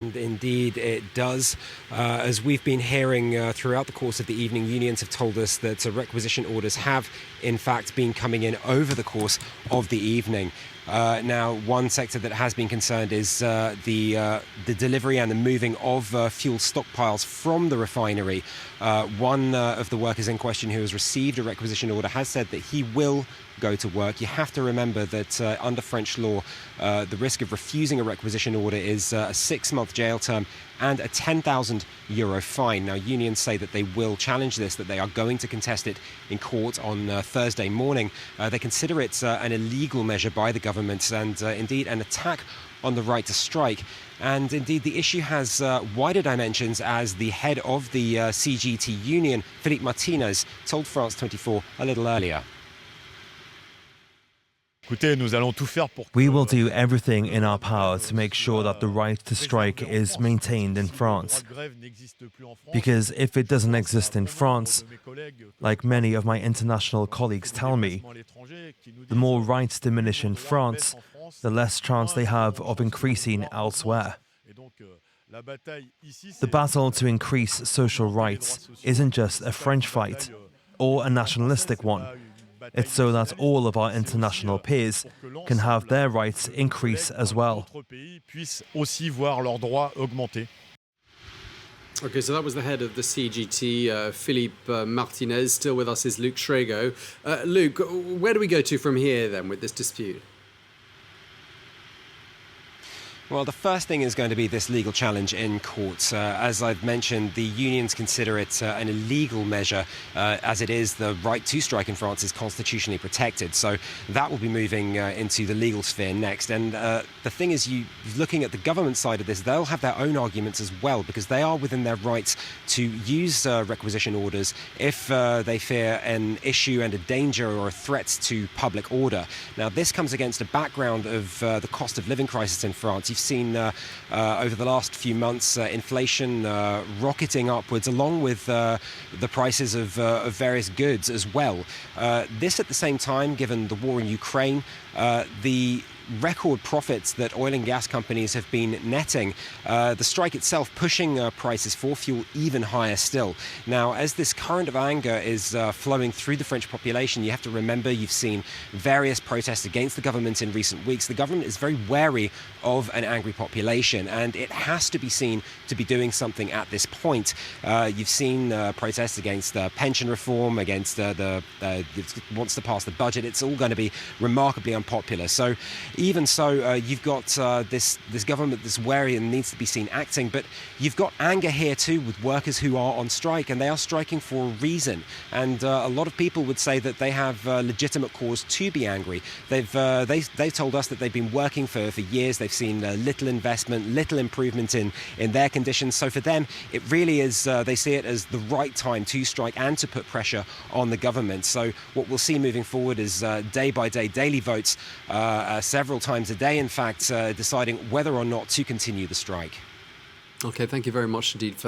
Indeed, it does. As we've been hearing throughout the course of the evening, unions have told us that requisition orders have, in fact, been coming in over the course of the evening. Now, one sector that has been concerned is the delivery and the moving of fuel stockpiles from the refinery. One of the workers in question who has received a requisition order has said that he will go to work. You have to remember that under French law, the risk of refusing a requisition order is a 6-month jail term and a €10,000 fine. Now, unions say that they will challenge this, that they are going to contest it in court on Thursday morning. They consider it an illegal measure by the government and indeed an attack on the right to strike. And indeed, the issue has wider dimensions, as the head of the CGT union, Philippe Martinez, told France 24 a little earlier. We will do everything in our power to make sure that the right to strike is maintained in France. Because if it doesn't exist in France, like many of my international colleagues tell me, the more rights diminish in France, the less chance they have of increasing elsewhere. The battle to increase social rights isn't just a French fight or a nationalistic one. It's so that all of our international peers can have their rights increase as well. Okay, so that was the head of the CGT, Philippe Martinez. Still with us is Luc Shrego. Luc, where do we go to from here then with this dispute? Well, the first thing is going to be this legal challenge in court. As I've mentioned, the unions consider it an illegal measure, as it is. The right to strike in France is constitutionally protected. So that will be moving into the legal sphere next. And the thing is, looking at the government side of this, they'll have their own arguments as well, because they are within their rights to use requisition orders if they fear an issue and a danger or a threat to public order. Now, this comes against a background of the cost of living crisis in France. You've seen over the last few months inflation rocketing upwards, along with the prices of various goods as well. This at the same time, given the war in Ukraine, the record profits that oil and gas companies have been netting, the strike itself pushing prices for fuel even higher still. Now, as this current of anger is flowing through the French population, you have to remember you've seen various protests against the government in recent weeks. The government is very wary of an angry population, and it has to be seen to be doing something at this point. You've seen protests against pension reform, against it wants to pass the budget. It's all going to be remarkably unpopular. So even so, you've got this government that's wary and needs to be seen acting, but you've got anger here too with workers who are on strike, and they are striking for a reason. And a lot of people would say that they have legitimate cause to be angry. They've told us that they've been working for years. They've seen little investment, little improvement in their conditions. So for them, it really is, they see it as the right time to strike and to put pressure on the government. So what we'll see moving forward is day by day, daily votes, several times a day, in fact, deciding whether or not to continue the strike. Okay, thank you very much indeed for